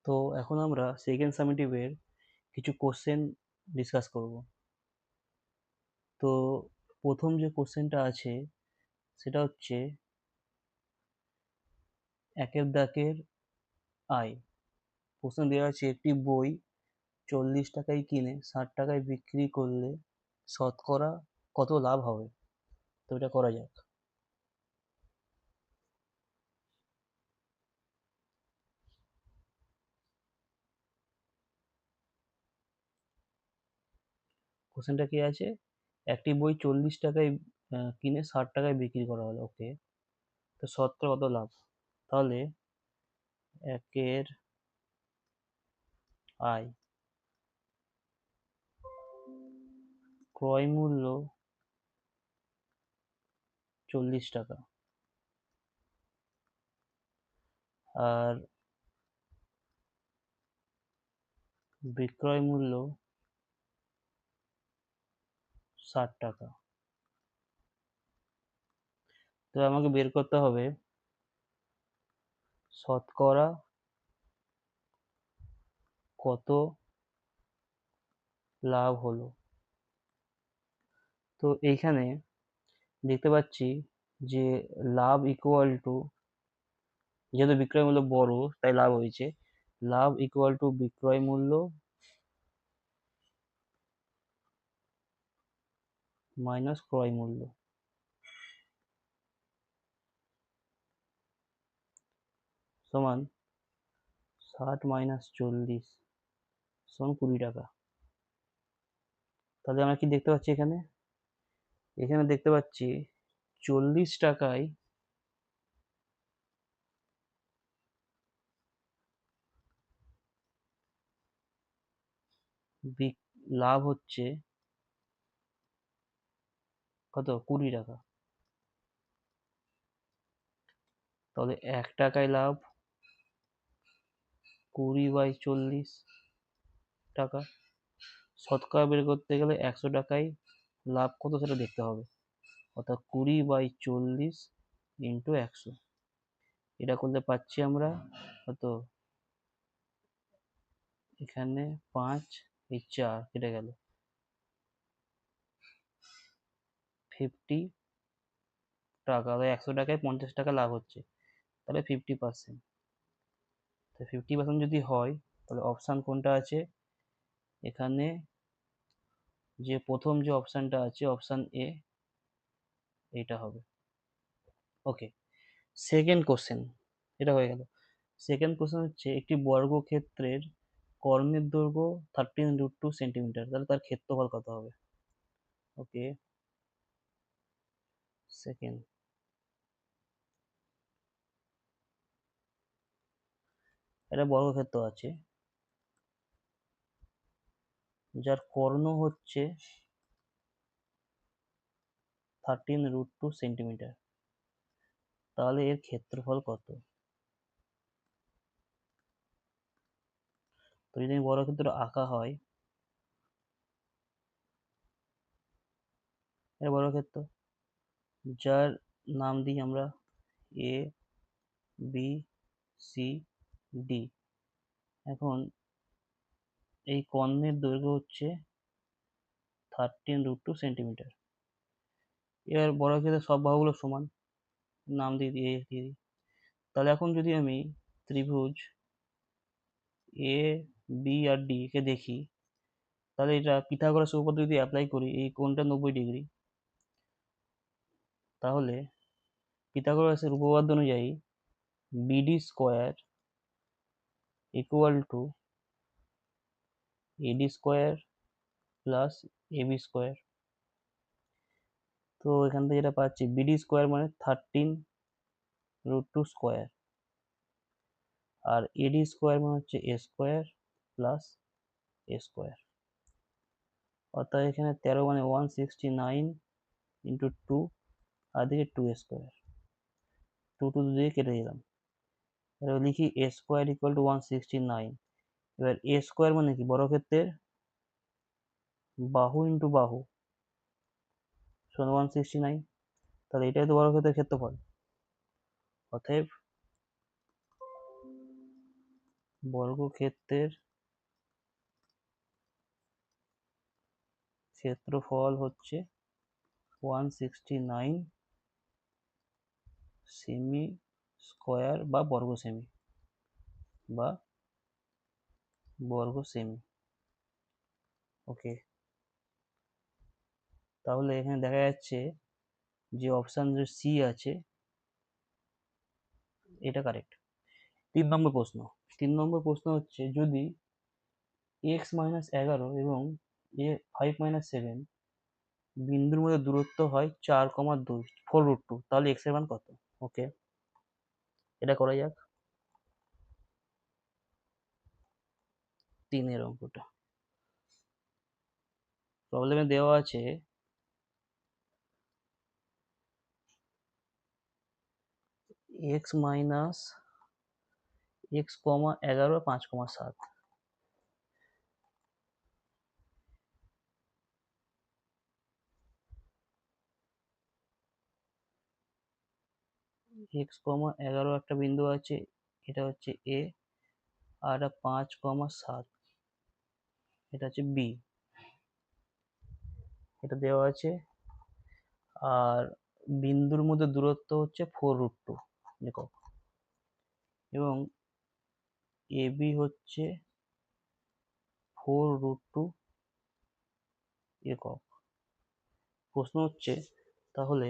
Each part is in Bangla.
তো এখন আমরা সেকেন্ড সামেটিভের কিছু কোশ্চেন ডিসকাস করব। তো প্রথম যে কোশ্চেনটা আছে সেটা হচ্ছে একের দাগের আয়। প্রশ্ন দেওয়া আছে একটি বই 40 টাকায় কিনে 60 টাকায় বিক্রি করলে শতকরা কত লাভ হবে। তো এটা করা যাক। কোশ্চেনটা কি আছে, একটি বই 40 টাকায় কিনে 60 টাকায় বিক্রি করা হলো, ওকে। তো শতকরা কত লাভ, তাহলে একের আয়, ক্রয় মূল্য 40 টাকা, আর বিক্রয় মূল্য 60 টাকা। তো আমাকে বের করতে হবে শতকরা কত লাভ হলো। তো এইখানে দেখতে পাচ্ছি যে লাভ ইকুয়াল টু, যেহেতু বিক্রয় মূল্য বড় তাই লাভ হয়েছে, লাভ ইকুয়াল টু বিক্রয় মূল্য মাইনাস ক্রয় মূল্য সমান 60 মাইনাস 40 সমান 20 টাকা। তাহলে আমরা কি দেখতে পাচ্ছি এখানে, এখানে দেখতে পাচ্ছি 40 টাকায় লাভ হচ্ছে কত, 20 টাকা। তাহলে 1 টাকায় লাভ 20/40 টাকা। শতকরা বের করতে গেলে 100 টাকায় লাভ কত সেটা দেখতে হবে, অর্থাৎ 20/40 ইন্টু 100। এটা করলে পাচ্ছি আমরা কত, এখানে 5, এই 4 কেটে গেল, 50 টাকা। 100 টাকায় 50 টাকা লাভ হচ্ছে, তাহলে 50%। তো 50% যদি হয় তাহলে অপশান কোনটা আছে, এখানে যে প্রথম যে অপশানটা আছে অপশান এ, এটা হবে। ওকে, সেকেন্ড কোশ্চেন এটা হয়ে গেল। সেকেন্ড কোশ্চেন হচ্ছে একটি বর্গক্ষেত্রের কর্ণের দৈর্ঘ্য 13√2 সেন্টিমিটার, তাহলে তার ক্ষেত্রফল কত হবে। ওকে, সেকেন্ড, এটা বর্গক্ষেত্র আছে যার কর্ণ হচ্ছে 13√2 সেন্টিমিটার, তাহলে এর ক্ষেত্রফল কত। তো যদি বর্গক্ষেত্র আঁকা হয়, এটা বর্গক্ষেত্র যার নাম দিই আমরা এ বি সি ডি। এখন এই কর্ণের দৈর্ঘ্য হচ্ছে 13√2 সেন্টিমিটার। এবার বর্গক্ষেত্রের সব বাহুগুলো সমান, নাম দিয়ে দিয়ে দিই। তাহলে এখন যদি আমি ত্রিভুজ এ বি আর ডি কে দেখি, তাহলে এটা পিথাগোরাস উপপাদ্য যদি অ্যাপ্লাই করি, এই কোণটা 90 ডিগ্রি, তাহলে পিথাগোরাসের উপপাদ্য অনুযায়ী BD square equal to AD square plus AB square. তো এখান থেকে যেটা পাচ্ছি বিডি স্কোয়ার মানে 13√2 স্কোয়ার, আর এডি স্কোয়ার মানে হচ্ছে এ স্কোয়ার প্লাস এ স্কোয়ার। অর্থাৎ এখানে 13 মানে 169 ইন্টু 2, আর দিকে 2 স্কোয়ার, 2 দিয়ে কেটে দিলাম। এবার লিখি এ স্কোয়ার ইকুয়াল টু 169। এবার এ স্কোয়ার মানে কি, বর্গক্ষেত্রের বাহু ইন্টু বাহু সমান 169, তাহলে এটাই তো বর্গক্ষেত্রের ক্ষেত্রফল। অতএব বর্গক্ষেত্রের ক্ষেত্রফল হচ্ছে 169 সেমি স্কোয়ার বা বর্গ সেমি ওকে। তাহলে এখানে দেখা যাচ্ছে যে অপশান যে সি আছে এটা কারেক্ট। 3 নম্বর প্রশ্ন হচ্ছে যদি x-11 এবং a5-7 বিন্দুর মধ্যে দূরত্ব হয় 4,2 4√2 তাহলে x এর মান কত? ওকে, এটা করা যাক। 3 অঙ্কটা প্রবলেমে দেওয়া আছে x-11 5,7। x,11 একটা বিন্দু আছে, এটা হচ্ছে a, আর 5,7 এটা হচ্ছে b, এটা দেওয়া আছে। আর বিন্দুর মধ্যে দূরত্ব হচ্ছে 4√2 একক এবং ab হচ্ছে 4√2 একক। প্রশ্ন হচ্ছে তাহলে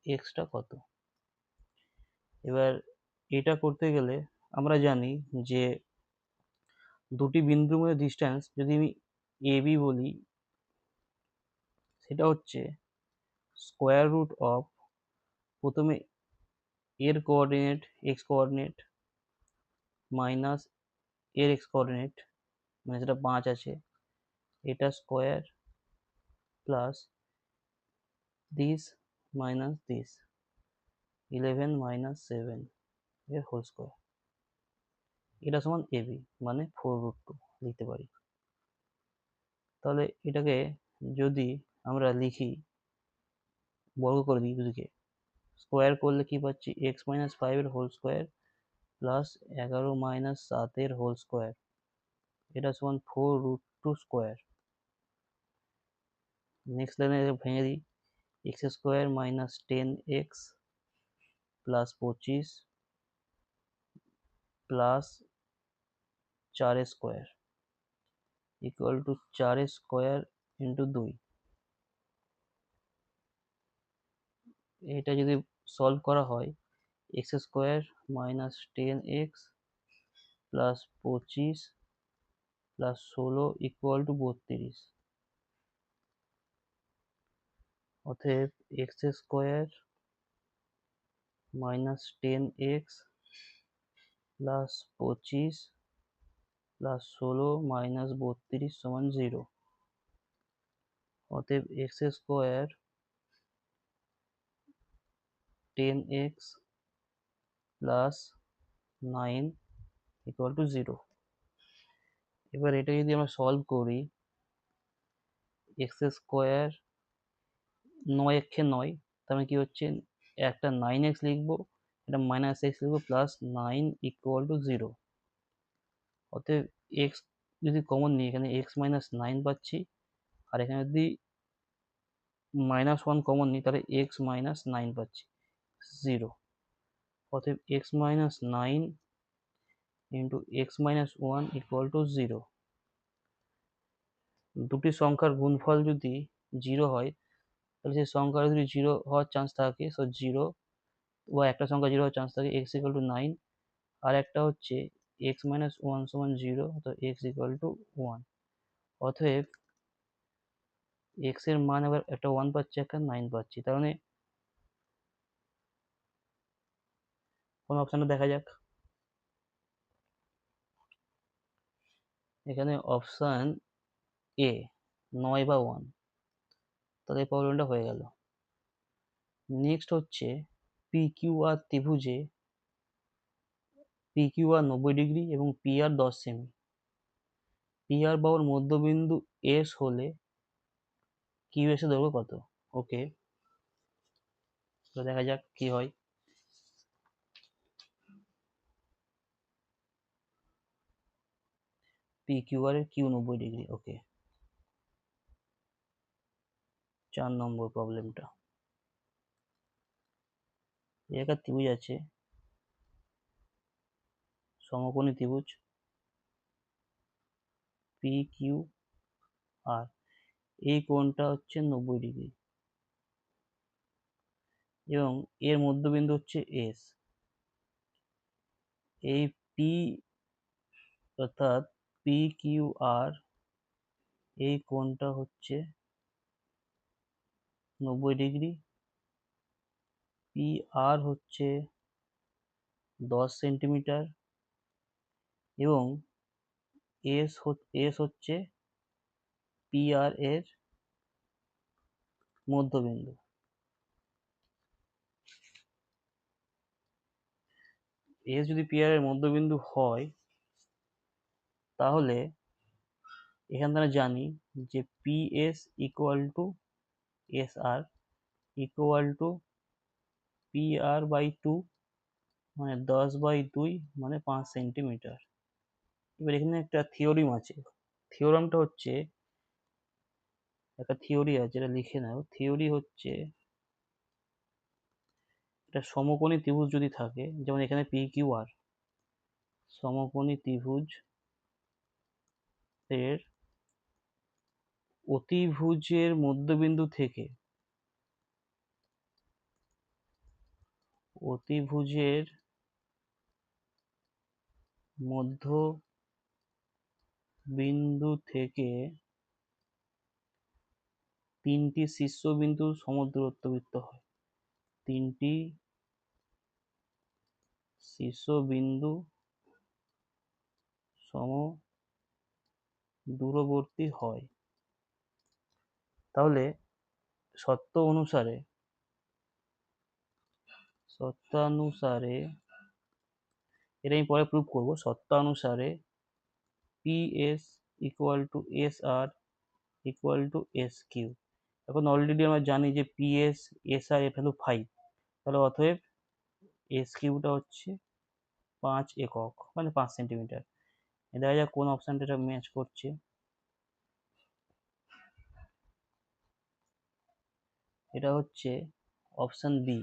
এক্সটা কত? এবার এটা করতে গেলে আমরা জানি যে দুটি বিন্দুর মধ্যে ডিস্টেন্স যদি আমি এবি বলি সেটা হচ্ছে স্কোয়ার রুট অফ প্রথমে এর কোঅর্ডিনেট এক্স কোঅর্ডিনেট মাইনাস এর এক্স কোঅর্ডিনেট মানে যেটা 5 আছে এটা square plus this minus this 11 minus 7 এর হোল স্কোয়ার, এটা সমান এবি মানে 4√2 লিখতে পারি। তাহলে এটাকে যদি আমরা লিখি বর্গ করে দিই দুদিকে, স্কোয়ার করলে কি পাচ্ছি x-5 এর হোল স্কোয়ার প্লাস 11-7 এর হোল স্কোয়ার, এটা সমান 4√2 স্কোয়ার। নেক্সট লাইনে ভেঙে দিই, x² minus 10x plus 25 plus 4 square equal two 4 square into 2। এটা যদি সলভ করা হয় x² minus 10x plus 25 plus 16 equal to 32। অতএব x² minus 10x plus 25 plus 16 minus 32 সমান 0। অতএব x² 10x plus 9 equal to 0। এবার এটা যদি আমরা সলভ করি x² 9 একে 9, তার মানে কি হচ্ছে একটা 9x লিখবো, এটা মাইনাস x লিখবো প্লাস 9 ইকুয়াল টু 0। অতএব x যদি কমন নিই এখানে x মাইনাস 9 পাচ্ছি, আর এখানে যদি -1 কমন নিই তাহলে x মাইনাস 9 পাচ্ছি 0। অতএব x minus 9 into x minus 1 equal to 0। দুটি সংখ্যার গুণফল যদি 0 হয় তাহলে সেই সংখ্যার যদি 0 হওয়ার চান্স থাকে সো 0, বা একটা সংখ্যা 0 হওয়ার চান্স থাকে x ইকুয়াল টু 9, আর একটা হচ্ছে x মাইনাস 1 সমান 0, তো x ইকুয়াল টু 1। অতএব x এর মান আবার একটা 1 পাচ্ছি একটা 9 পাচ্ছি, তার মানে কোন অপশনটা দেখা যাক। এখানে অপশন এ 9 বা 1, তাহলে এই প্রবলেমটা হয়ে গেল। নেক্সট হচ্ছে PQR ত্রিভুজে PQR 90 ডিগ্রি এবং PR 10 সেমি, PR বাহুর মধ্যবিন্দু S হলে QS এর দৈর্ঘ্য কত? ওকে, তো দেখা যাক কি হয়। পি কিউ আর এর কিউ 90°। ওকে, 4 নম্বর প্রবলেমটা। একটা ত্রিভুজ আছে, সমকোণী ত্রিভুজ পি কিউ আর, এই কোণটা হচ্ছে 90°, এবং এর মধ্যবিন্দু হচ্ছে এস। এই পি অর্থাৎ পি কিউ আর, এই কোণটা হচ্ছে 90°, পি আর হচ্ছে 10 সেন্টিমিটার, এবং এস হচ্ছে পি আর এর মধ্যবিন্দু। এস যদি পি আর এর মধ্যবিন্দু হয়, তাহলে এখান থেকে জানি যে P S equal to S R equal to P R by 2, মানে 10/2, মানে 5 সেন্টিমিটার। এবার এখানে একটা থিওরিম আছে, থিওরামটা হচ্ছে, একটা থিওরি আছে, এটা লিখে নাও। থিওরি হচ্ছে, একটা সমকোণী ত্রিভুজ যদি থাকে, যেমন এখানে পি কিউ আর, সমকোণী ত্রিভুজ এর অতিভুজের মধ্যবিন্দু থেকে অতিভুজের মধ্যবিন্দু থেকে 3টি শীর্ষবিন্দু সমদূরত্ববৃত্ত হয়। 3টি শীর্ষবিন্দু সমদূরবর্তী হয়। তাহলে শর্তানুসারে এটা আমি পরে প্রুভ করব। শর্তানুসারে P S equal to S R equal to S Q. এখন অলরেডি আমরা জানি যে পি এস আর এর ভ্যালু 5, তাহলে অতএব এস কিউটা হচ্ছে 5 একক, মানে 5 সেন্টিমিটার। দেখা যাক কোন অপশানটা এটা ম্যাচ করছে। এটা হচ্ছে অপশান বি,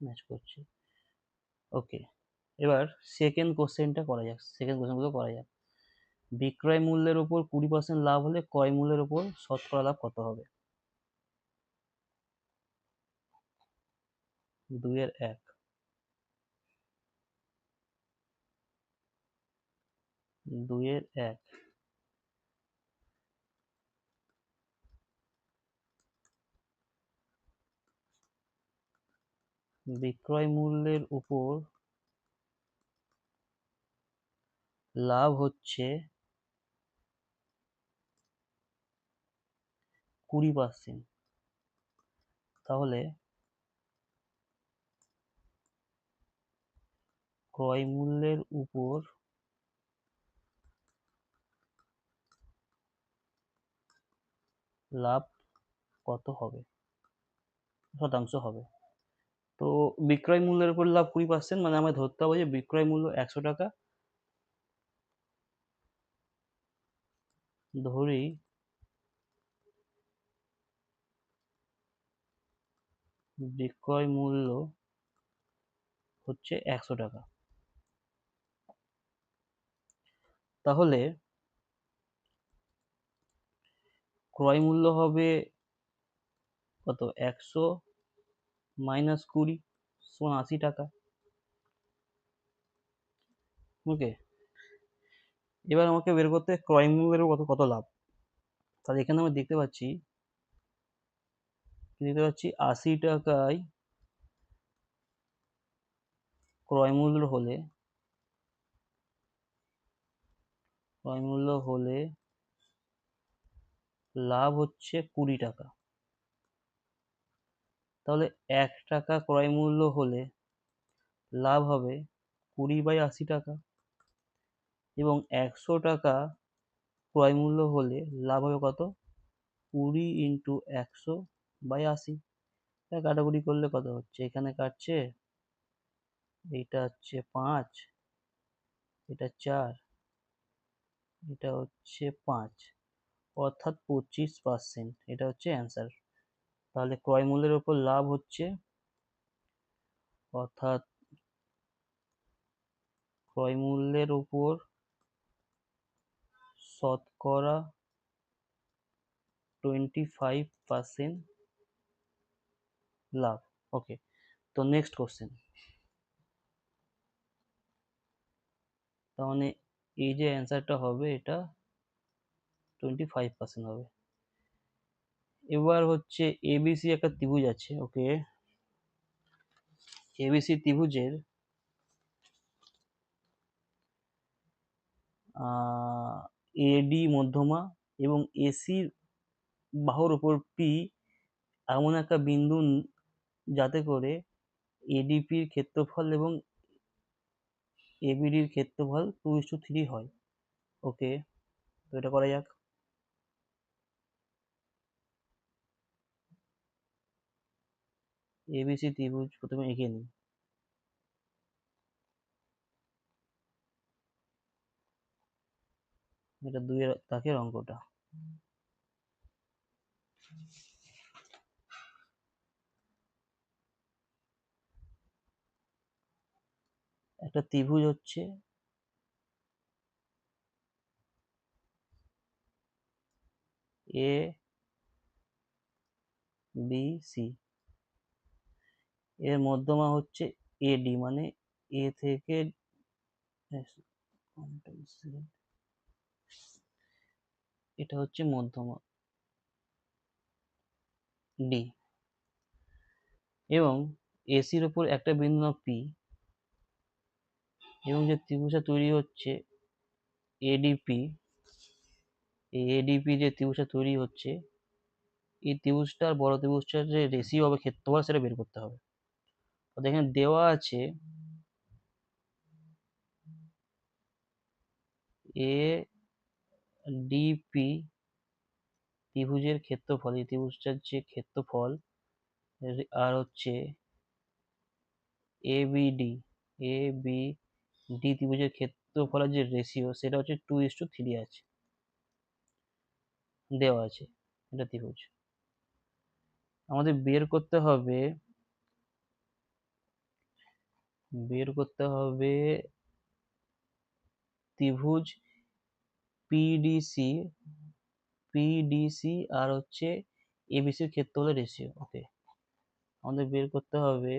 ম্যাচ করছে। ওকে, এবার সেকেন্ড কোশ্চেনটা করা যাক, সেকেন্ড কোশ্চেনগুলো করা যাক। বিক্রয় মূল্যের উপর 20% লাভ হলে ক্রয় মূল্যের উপর শতকরা লাভ কত হবে? 2/1। বিক্রয় মূল্যের উপর লাভ হচ্ছে 20%। তাহলে ক্রয় মূল্যের উপর লাভ কত হবে, শতাংশ হবে? তো বিক্রয় মূল্যের উপর লাভ 20%, মানে আমরা ধরতে হবে যে বিক্রয় মূল্য 100 টাকা। ধরি বিক্রয় মূল্য হচ্ছে 100 টাকা। তাহলে ক্রয় মূল্য হবে কত? 100 মাইনাস 20 সমান 80 টাকা। ওকে, এবার আমাকে বের করতে ক্রয় মূল্যের কত কত লাভ। তাহলে এখানে আমরা দেখতে পাচ্ছি 80 টাকায় ক্রয় মূল্য হলে লাভ হচ্ছে 20 টাকা। তাহলে 1 টাকা ক্রয় মূল্য হলে লাভ হবে 20/80 টাকা, এবং 100 টাকা ক্রয় মূল্য হলে লাভ হবে কত? 20 ইন্টু 100/80। কাটাকুটি করলে কত হচ্ছে? এখানে কাটছে, এইটা হচ্ছে 5, এটা 4, এটা হচ্ছে 5, অর্থাৎ 25%। এটা হচ্ছে অ্যান্সার। তাহলে ক্রয় মূল্যের উপর লাভ হচ্ছে, অর্থাৎ ক্রয় মূল্যের উপর শতকরা 25% লাভ। ওকে, তো নেক্সট কোশ্চেন। তার মানে এই যে অ্যান্সারটা হবে এটা 25% হবে। এবার হচ্ছে এবিসি একটা ত্রিভুজ আছে। ওকে, এবিসি ত্রিভুজের এডি মধ্যমা এবং এসি বাহুর উপর পি এমন একটা বিন্দু যাতে করে এডিপির ক্ষেত্রফল এবং এবিডির ক্ষেত্রফল 2:3 হয়। ওকে, তো এটা করা যাক। এবিসি ত্রিভুজ প্রথমে এঁকে নিই। এটা 2-এর দাগের অঙ্কটা। একটা ত্রিভুজ হচ্ছে এ বি সি, এর মধ্যমা হচ্ছে এডি, মানে এ থেকে এটা হচ্ছে মধ্যমা ডি, এবং এসির উপর একটা বিন্দু নাম পি, এবং যে ত্রিভুজটা তৈরি হচ্ছে এডিপি, এই এডিপি যে ত্রিভুজটা তৈরি হচ্ছে, এই ত্রিভুজটার বড় ত্রিভুজটার যে রেশিও হবে ক্ষেত্রফল সেটা বের করতে হবে। তো এখানে দেওয়া আছে এ ডিপি ত্রিভুজের ক্ষেত্রফল, এই ত্রিভুজটার যে ক্ষেত্রফল, আর হচ্ছে এবিডি, এ বি ডি ত্রিভুজের ক্ষেত্রফলের যে রেশিও সেটা হচ্ছে 2:3 আছে, দেওয়া আছে। এটা ত্রিভুজ আমাদের বের করতে হবে ত্রিভুজ পিডিসি, আর হচ্ছে এবিসির ক্ষেত্রফলের রেশিও। ওকে, আমাদের বের করতে হবে,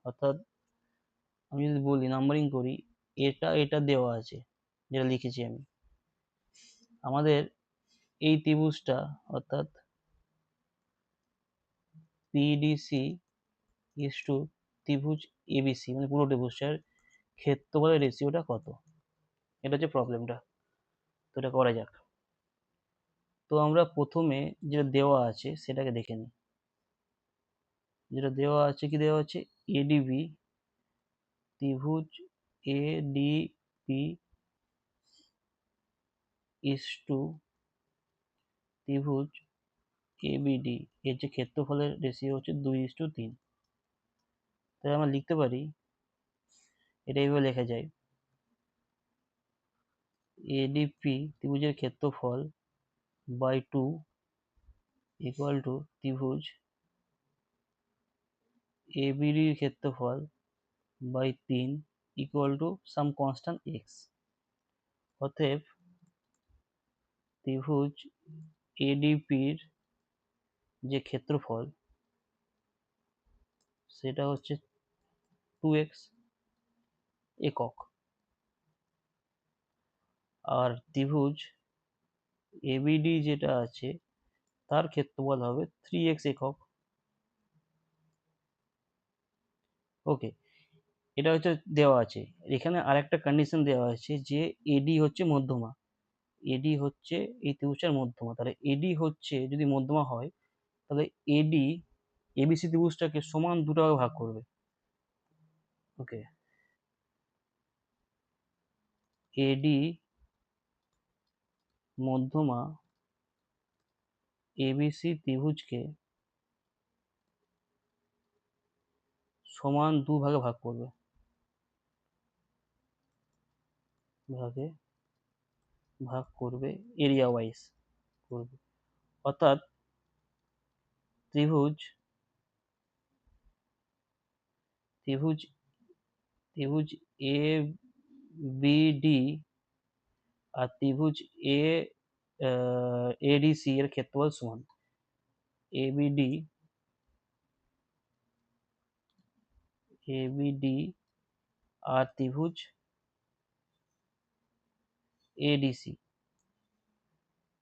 অর্থাৎ আমি যদি বলি নাম্বারিং করি, এটা দেওয়া আছে যেটা লিখেছি আমি। আমাদের এই ত্রিভুজটা, অর্থাৎ পিডিসি ইজ টু ত্রিভুজ এবিসি, মানে পুরো ত্রিভুজটার ক্ষেত্রফলের রেশিওটা কত, এটা হচ্ছে প্রবলেমটা। তো এটা করা যাক। তো আমরা প্রথমে যেটা দেওয়া আছে সেটাকে দেখে নিই। যেটা দেওয়া আছে, কি দেওয়া আছে, এডিবি ত্রিভুজ এডিপি ইজ টু ত্রিভুজ এবিডি, এর যে ক্ষেত্রফলের রেশিও হচ্ছে 2:3। তাই আমরা লিখতে পারি, এটা এইভাবে লেখা যায়, এডিপি ত্রিভুজের ক্ষেত্রফল বাই 2 ইকুয়াল টু ত্রিভুজ এবিডির ক্ষেত্রফল by 3 equal to some constant x. অতএব ত্রিভুজ এডিপির যে ক্ষেত্রফল সেটা হচ্ছে 2x একক, আর ত্রিভুজ এবিডি যেটা আছে তার ক্ষেত্রফল হবে 3x একক। ওকে, এটা হচ্ছে দেওয়া আছে। এখানে আরেকটা কন্ডিশন দেওয়া আছে যে এডি হচ্ছে মধ্যমা, এডি হচ্ছে এই ত্রিভুজটার মধ্যমা। তাহলে এডি হচ্ছে যদি মধ্যমা হয়, তাহলে এডি এবিসি ত্রিভুজটাকে সমান দুটো ভাগে ভাগ করবে। ওকে, এডি মধ্যমা এবিসি ত্রিভুজকে সমান ভাগে ভাগ করবে, ভাগে ভাগ করবে এরিয়া ওয়াইজ করবে, অর্থাৎ ত্রিভুজ ত্রিভুজ ত্রিভুজ এ বি ডি আর ত্রিভুজ এ এডিসি এর ক্ষেত্রফল সমান। এবিডি এবিডি আর ত্রিভুজ এডিসি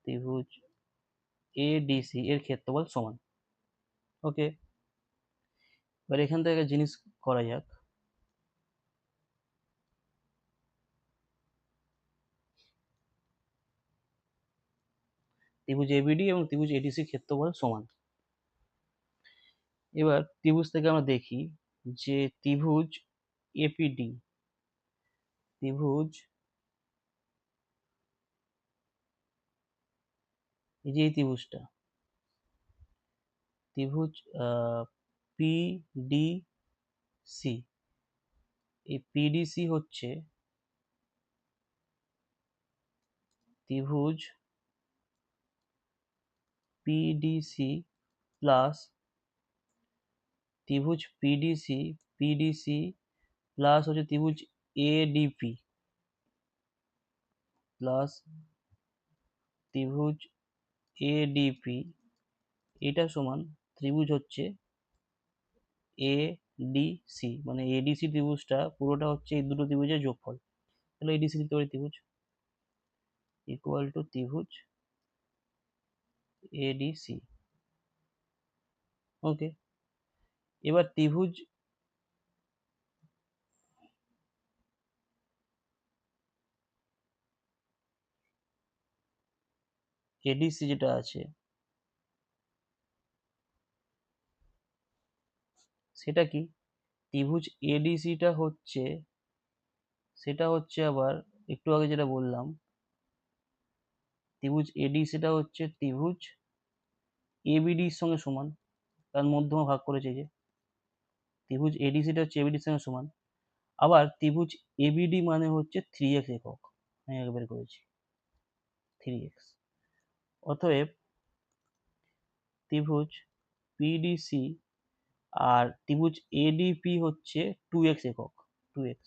ত্রিভুজ এডিসি এর ক্ষেত্রফল সমান। ওকে, এবার এখান থেকে একটা জিনিস করা যাক। ত্রিভুজ এবিডি এবং ত্রিভুজ এডিসি ক্ষেত্রফল সমান। এবার ত্রিভুজ থেকে আমরা দেখি যে ত্রিভুজ এপিডি ত্রিভুজ এই যে এই ত্রিভুজটা ত্রিভুজ পিডিসি, এই পিডিসি হচ্ছে ত্রিভুজ পিডিসি প্লাস ত্রিভুজ পিডিসি প্লাস হচ্ছে ত্রিভুজ এডিপি প্লাস ত্রিভুজ এডিপি, এটা সমান ত্রিভুজ হচ্ছে এডিসি, মানে এডিসি ত্রিভুজটা পুরোটা হচ্ছে এই দুটো ত্রিভুজের যোগফল। তাহলে এডিসি লিখতে পারি ত্রিভুজ ইকুয়াল টু ত্রিভুজ এডিসি। ওকে, এবার ত্রিভুজ এডিসি যেটা আছে সেটা কি, ত্রিভুজ এডিসিটা হচ্ছে সেটা হচ্ছে আবার একটু আগে যেটা বললাম, ত্রিভুজ এডিসিটা হচ্ছে ত্রিভুজ এবিডির সঙ্গে সমান, তার মধ্যমা ভাগ করেছে যে ত্রিভুজ এডিসিটা হচ্ছে এবিডির সঙ্গে সমান। আবার ত্রিভুজ এবিডি মানে হচ্ছে 3x একক, আমি একবার করেছি 3x। অতএব ত্রিভুজ পিডিসি আর ত্রিভুজ এডিপি হচ্ছে 2x একক, 2x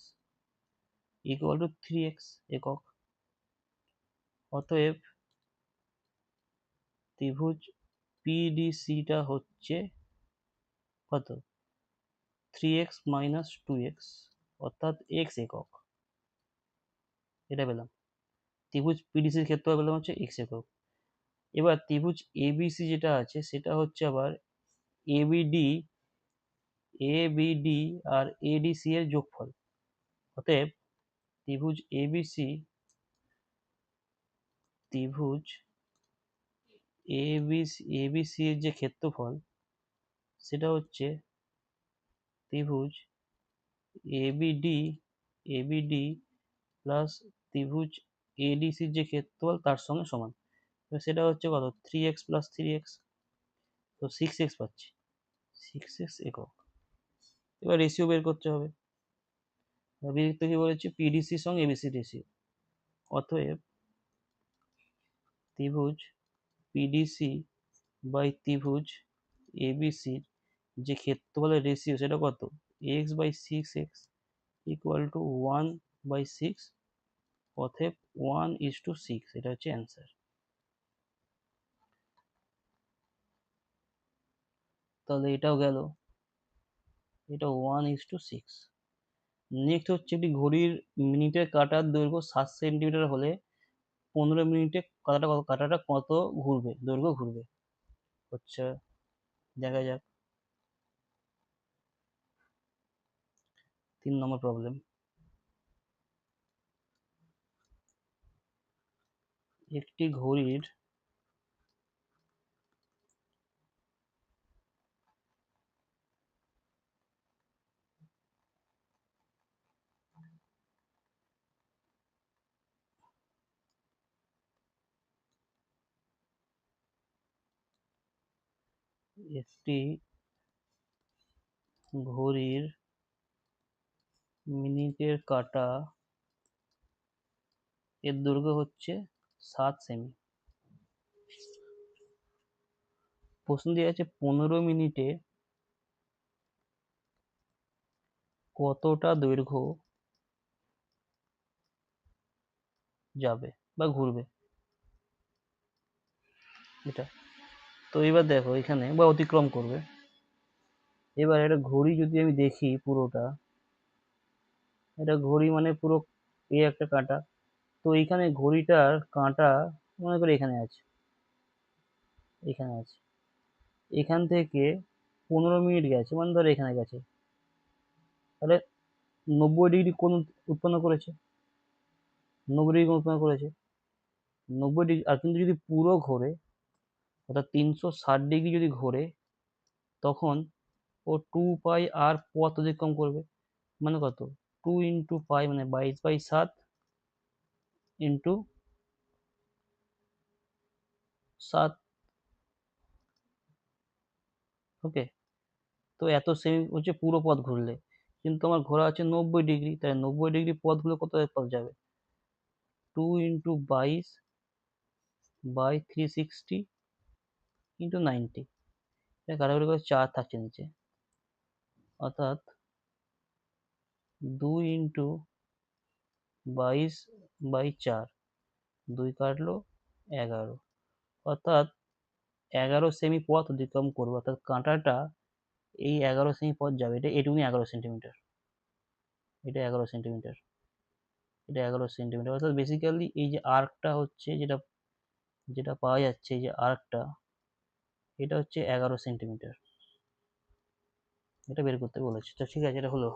ইকুয়াল টু 3x একক। অতএব ত্রিভুজ পিডিসিটা হচ্ছে কত, 3x মাইনাস 2x অর্থাৎ x একক, এটা পেলাম। ত্রিভুজ পিডিসির ক্ষেত্রে পেলাম হচ্ছে x একক। এবার ত্রিভুজ এবিসি যেটা আছে সেটা হচ্ছে আবার এবিডি এবিডি আর এডিসি এর যোগফল। অতএব ত্রিভুজ ত্রিভুজ এবিসি এর যে ক্ষেত্রফল সেটা হচ্ছে ত্রিভুজ এবিডি প্লাস ত্রিভুজ এডিসির যে ক্ষেত্রফল তার সঙ্গে সমান। সেটা হচ্ছে কত, 3x প্লাস 3x, তো 6x পাচ্ছি, 6x একক। এবার রেশিও বের করতে হবে। অতিরিক্ত কি বলেছি, পিডিসির সঙ্গে এবিসি রেশিও। অতএব ত্রিভুজ পিডিসি বাই ত্রিভুজ এবিসির যে ক্ষেত্রফলের রেশিও সেটা কত, x by 6x equal to 1/6, অতএব 1:6, এটা হচ্ছে অ্যান্সার। তাহলে এটাও গেল, এটা 1:6। নেক্সট হচ্ছে একটি ঘড়ির মিনিটের কাঁটার দৈর্ঘ্য 7 সেন্টিমিটার হলে 15 মিনিটে কাঁটাটা কত ঘুরবে, দৈর্ঘ্য ঘুরবে হচ্ছে, দেখা যাক। 3 নম্বর প্রবলেম, একটি ঘড়ির একটি ঘড়ির মিনিটের কাঁটা এর দৈর্ঘ্য হচ্ছে 7 সেমি। প্রশ্ন দিয়ে আছে 15 মিনিটে কতটা দৈর্ঘ্য যাবে বা ঘুরবে এটা। তো এবার দেখো এখানে বা অতিক্রম করবে। এবার একটা ঘড়ি যদি আমি দেখি পুরোটা, এটা ঘড়ি মানে পুরো একটা কাঁটা। তো এইখানে ঘড়িটার কাঁটা মনে করি এখানে আছে, এখানে আছে। এখান থেকে 15 মিনিট গেছে, মানে ধরো এখানে গেছে, তাহলে 90 ডিগ্রি কোণ উৎপন্ন করেছে, 90 ডিগ্রি কোণ উৎপন্ন করেছে। 90 ডিগ্রি, আর কিন্তু যদি পুরো ঘোরে, অর্থাৎ 360 ডিগ্রি যদি ঘোরে, তখন ও 2 পাই আর পথ অতিক্রম করবে। মানে কত? 2 × পাই মানে 22/7 ইন্টু 7। ওকে, তো এত সেমি হচ্ছে পুরো পথ ঘুরলে, কিন্তু আমার ঘোরা আছে 90 ডিগ্রি, তাই 90 ডিগ্রি পথ ঘুরলে কত পথ যাবে? 2 × 22/360 × 90, এটা কাটাকুটি করে 4 থাকছে নিচে, অর্থাৎ 2 × 22/4, 2 কাটলো 11, অর্থাৎ 11 সেমি পথ অতিক্রম করবে, অর্থাৎ কাঁটাটা এই 11 সেমি পথ যাবে। এটা এটুকুনি 11 সেন্টিমিটার, এটা 11 সেন্টিমিটার, এটা 11 সেন্টিমিটার। অর্থাৎ বেসিক্যালি এই যে আর্কটা হচ্ছে, যেটা যেটা পাওয়া যাচ্ছে, এই যে আর্কটা, এটা হচ্ছে 11 সেন্টিমিটার। এটা বের করতে বলেছে। তো ঠিক আছে, এটা হলো।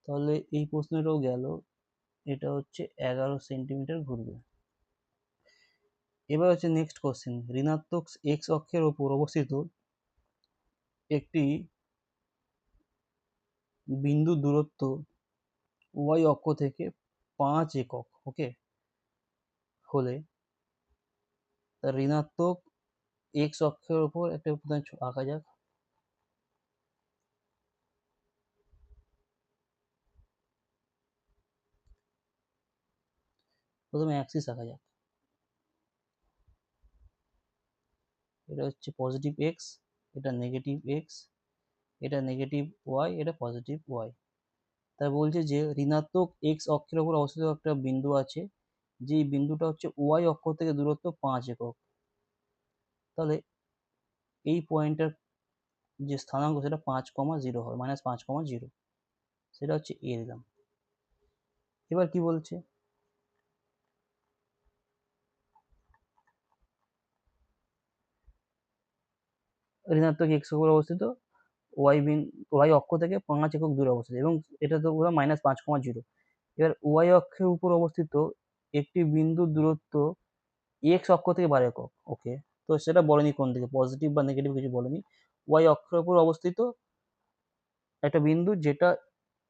তাহলে এই প্রশ্নটাও গেল, এটা হচ্ছে 11 সেন্টিমিটার ঘুরবে। এবার হচ্ছে নেক্সট কোশ্চেন, ঋণাত্মক এক্স অক্ষের ওপর অবস্থিত একটি বিন্দু দূরত্ব ওয়াই অক্ষ থেকে 5 একক ওকে হলে তার ঋণাত্মক এক্স অক্ষের ওপর একটা আঁকা যাক। প্রথমে অ্যাক্সিস আঁকা যাক। এটা হচ্ছে পজিটিভ এক্স, এটা নেগেটিভ এক্স, এটা নেগেটিভ ওয়াই, এটা পজিটিভ ওয়াই। তাই বলছে যে ঋণাত্মক এক্স অক্ষের ওপর অবস্থিত একটা বিন্দু আছে, যে বিন্দুটা হচ্ছে ওয়াই অক্ষ থেকে দূরত্ব 5 একক। তাহলে এই পয়েন্টটার যে স্থানাঙ্ক সেটা 5,0 হয়, -5,0, সেটা হচ্ছে এ দিলাম। এবার কি বলছে, ঋণাত্মক এক্স উপর অবস্থিত ওয়াই অক্ষ থেকে 5 একক দূরে অবস্থিত, এবং এটা তো পুরো -5,0। এবার ওয়াই অক্ষের উপর অবস্থিত একটি বিন্দুর দূরত্ব এক্স অক্ষ থেকে 12 একক। ওকে, তো সেটা বলেনি কোন দিকে, পজিটিভ বা নেগেটিভ কিছু বলেনি। ওয়াই অক্ষের উপর অবস্থিত একটা বিন্দু যেটা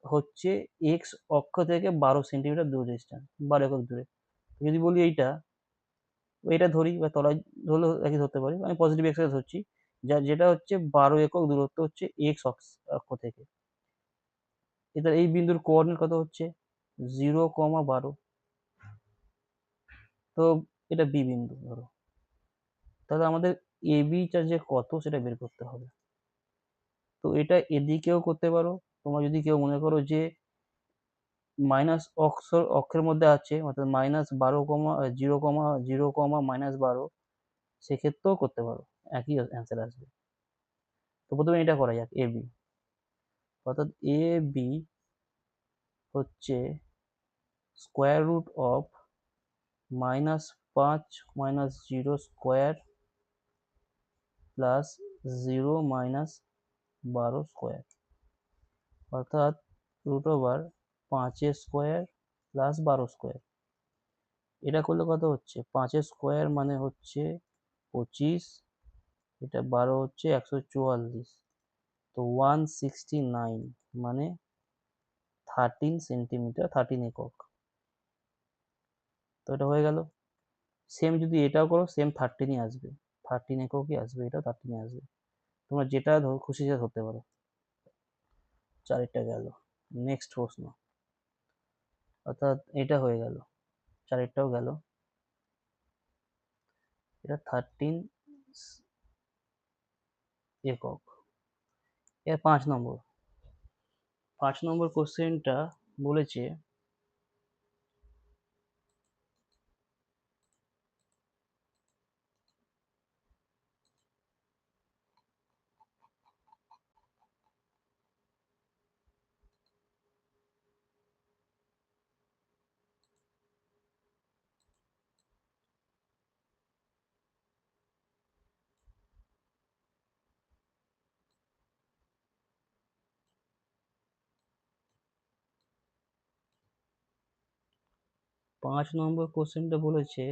হচ্ছে এক্স অক্ষ থেকে 12 সেন্টিমিটার দূরে, ডিস্টেন্স 12 একক দূরে। যদি বলি এইটা, এটা ধরি বা তলায় ধরলে একই ধরতে পারি, আমি পজিটিভ এক্স ধরছি, যেটা হচ্ছে 12 একক দূরত্ব হচ্ছে এক্স অক্ষ থেকে। এটা এই বিন্দুর কোঅর্ডিনেট কত হচ্ছে 0,12। তো এটা বি বিন্দু ধরো, তাহলে আমাদের এ বিটা যে কত সেটা বের করতে হবে। তো এটা এদিকেও করতে পারো, তোমরা যদি কেউ মনে করো যে মাইনাস অক্ষের মধ্যে আছে, অর্থাৎ -12,0,0,0, সেক্ষেত্রেও করতে পারো, একই অ্যান্সার আসবে। তো প্রথমে এটা করা যাক, এ বি, অর্থাৎ এ বি হচ্ছে স্কোয়ার রুট অফ -5 - 0² প্লাস 0 - 12², অর্থাৎ √5² প্লাস 12²। এটা করলে কত হচ্ছে, 5² মানে হচ্ছে 25, এটা 12 হচ্ছে 144, তো 169 মানে 13 সেন্টিমিটার, 13 একক। তো এটা হয়ে গেল। সেম যদি এটাও করো, সেম 13ই আসবে, 13 এককই আসবে, এটা 13 আসবে। তোমরা যেটা খুশি সেটা ধরতে পারো। চারেরটা গেল। নেক্সট প্রশ্ন, অর্থাৎ এটা হয়ে গেল, চারেরটাও গেল। এটা 13 একক। এর 5 নম্বর, 5 নম্বর কোশ্চেনটা বলেছে পাঁচ নম্বর কোশ্চেনটা বলেছে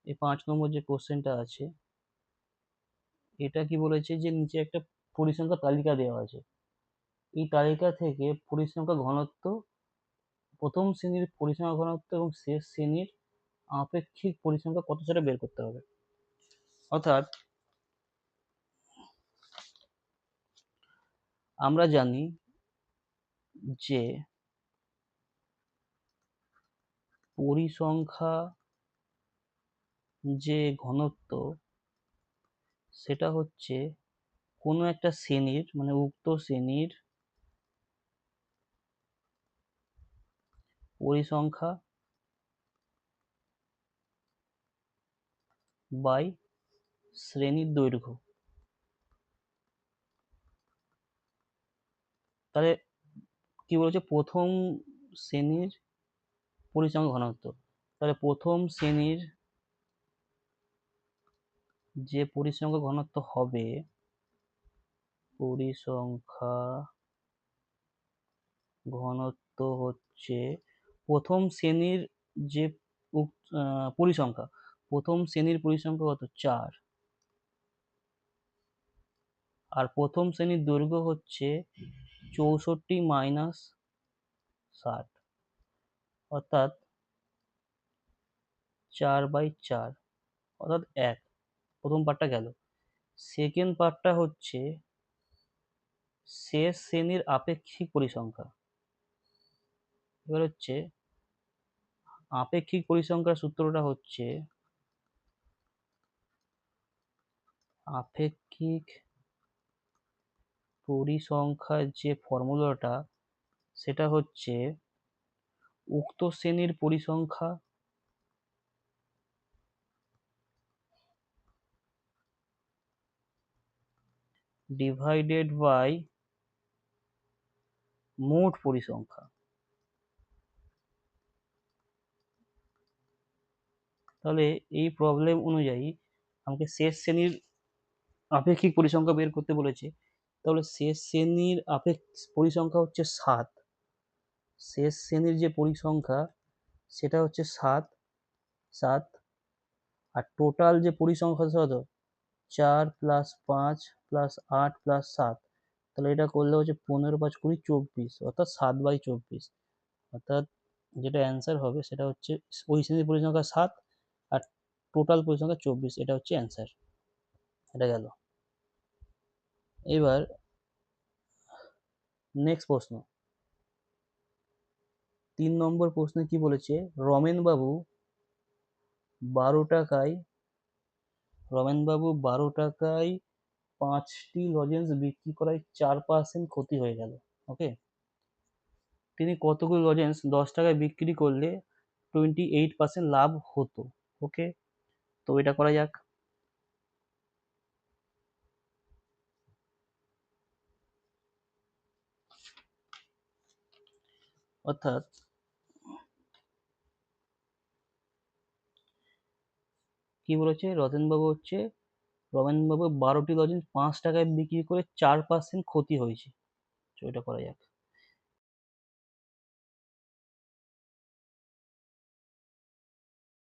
এই 5 নম্বর যে কোশ্চেনটা আছে, এটা কি বলেছে যে নিচে একটা পরিসংখ্যা তালিকা দেওয়া আছে, এই তালিকা থেকে পরিসংখ্যা ঘনত্ব, প্রথম শ্রেণীর পরিসংখ্যা ঘনত্ব এবং শেষ শ্রেণীর আপেক্ষিক পরিসংখ্যা কত সেটা বের করতে হবে। অর্থাৎ আমরা জানি যে পরিসংখ্যা যে ঘনত্ব সেটা হচ্ছে কোনো একটা শ্রেণীর, মানে উক্ত শ্রেণীর পরিসংখ্যা বাই শ্রেণীর দৈর্ঘ্য। তাহলে কি বলেছে, প্রথম শ্রেণীর পরিসংখ্যা ঘনত্ব, তাহলে প্রথম শ্রেণীর যে পরিসংখ্যা ঘনত্ব হবে, পরিসংখ্যা ঘনত্ব হচ্ছে প্রথম শ্রেণীর যে পরিসংখ্যা, প্রথম শ্রেণীর পরিসংখ্যা কত, 4, আর প্রথম শ্রেণীর দৈর্ঘ্য হচ্ছে 64 মাইনাস 60, অর্থাৎ 4/4, অর্থাৎ 1। প্রথম পার্টটা গেল। সেকেন্ড পার্টটা হচ্ছে শেষ শ্রেণীর আপেক্ষিক পরিসংখ্যা। এবার হচ্ছে আপেক্ষিক পরিসংখ্যার সূত্রটা হচ্ছে, আপেক্ষিক পরিসংখ্যার যে ফর্মুলাটা সেটা হচ্ছে উক্ত শ্রেণীর পরিসংখ্যা ডিভাইডেড বাই মোট পরিসংখ্যা। তাহলে এই প্রবলেম অনুযায়ী আমাকে শেষ শ্রেণীর আপেক্ষিক পরিসংখ্যা বের করতে বলেছে। তাহলে শেষ শ্রেণীর পরিসংখ্যা হচ্ছে 7, শেষ শ্রেণীর যে পরিসংখ্যা সেটা হচ্ছে 7, 7, আর টোটাল যে পরিসংখ্যা কত, 4 প্লাস 5 প্লাস 8 প্লাস 7, তাহলে এটা করলে হচ্ছে 15, 5, 20, 24, অর্থাৎ 7/24। অর্থাৎ যেটা অ্যান্সার হবে সেটা হচ্ছে ওই শ্রেণীর পরিসংখ্যা 7 আর টোটাল পরিসংখ্যা 24, এটা হচ্ছে অ্যান্সার। এটা গেল। এবার নেক্সট প্রশ্ন, 3 নম্বর প্রশ্নে কি বলেছে, রমেনবাবু 12 টাকায়, রমেনবাবু 12 টাকায় 5টি লজেন্স বিক্রি করায় 4% ক্ষতি হয়ে গেল। ওকে, তিনি কতগুলো লজেন্স 10 টাকায় বিক্রি করলে 28% লাভ হতো। ওকে, তো এটা করা যাক। অর্থাৎ কি বলেছে, রমেনবাবু 12টি লজেন্স 5 টাকায় বিক্রি করে 4% ক্ষতি হয়েছে। তো এটা করা যাক।